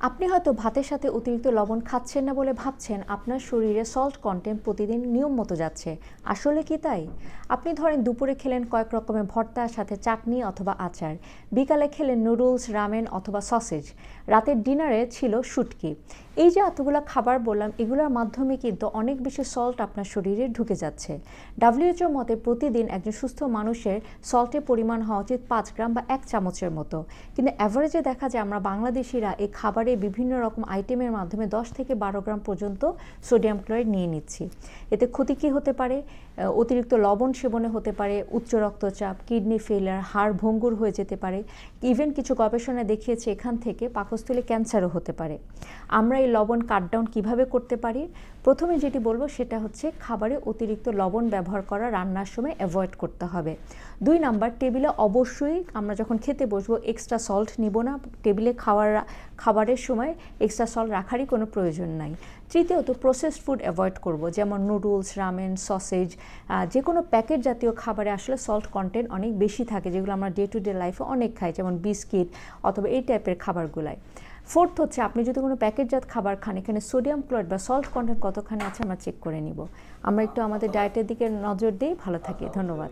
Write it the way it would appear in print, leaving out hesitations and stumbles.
আপনি হয়তো ভাতের সাথে অতিরিক্ত লবণ খাচ্ছেন না বলে ভাবছেন আপনার শরীরে সল্ট কন্টেন্ট প্রতিদিন নিয়ম মতো যাচ্ছে। আসলে কি তাই? আপনি ধরেন দুপুরে খেলেন কয়েক রকমের ভর্তার সাথে চাটনি অথবা আচার, বিকালে খেলেন নুডলস, রামেন অথবা সসেজ, রাতের ডিনারে ছিল শুটকি। এই যে এতগুলো খাবার বললাম, এগুলোর মাধ্যমে কিন্তু অনেক বেশি সল্ট আপনার শরীরে ঢুকে যাচ্ছে। ডাব্লিউএইচওর মতে প্রতিদিন একজন সুস্থ মানুষের সল্টের পরিমাণ হওয়া উচিত 5 গ্রাম বা 1 চামচের মতো। কিন্তু অ্যাভারেজে দেখা যায় আমরা বাংলাদেশিরা এই খাবারে বিভিন্ন রকম আইটেমের মাধ্যমে 10 থেকে 12 গ্রাম পর্যন্ত সোডিয়াম ক্লোরাইড নিয়ে নিচ্ছি। এতে ক্ষতি কী হতে পারে? অতিরিক্ত লবণ সেবনে হতে পারে উচ্চ রক্তচাপ, কিডনি ফেলিয়ার, হাড় ভঙ্গুর হয়ে যেতে পারে। ইভেন কিছু গবেষণায় দেখিয়েছে এখান থেকে পাকস্থলী ক্যান্সারও হতে পারে। আমরা এই লবণ কাট ডাউন কীভাবে করতে পারি? প্রথমে যেটি বলবো সেটা হচ্ছে খাবারে অতিরিক্ত লবণ ব্যবহার করা রান্নার সময় অ্যাভয়েড করতে হবে। 2 নাম্বার, টেবিলে অবশ্যই আমরা যখন খেতে বসবো এক্সট্রা সল্ট নিব না। টেবিলে খাবারের সময় এক্সট্রা সল্ট রাখারই কোনো প্রয়োজন নাই। তৃতীয়ত, প্রসেসড ফুড অ্যাভয়েড করব, যেমন নুডলস, রামেন, সসেজ, যে কোনো প্যাকেট জাতীয় খাবারে আসলে সল্ট কন্টেন্ট অনেক বেশি থাকে, যেগুলো আমরা ডে টু ডে লাইফে অনেক খাই, যেমন বিস্কিট অথবা এই টাইপের খাবারগুলায়। ফোর্থ হচ্ছে, আপনি যদি কোনো প্যাকেটজাত খাবার খান, এখানে সোডিয়াম ক্লোরাইড বা সল্ট কন্টেন্ট কতখানি আছে আমরা চেক করে নিব। আমরা একটু আমাদের ডায়েটের দিকে নজর দিই, ভালো থাকি। ধন্যবাদ।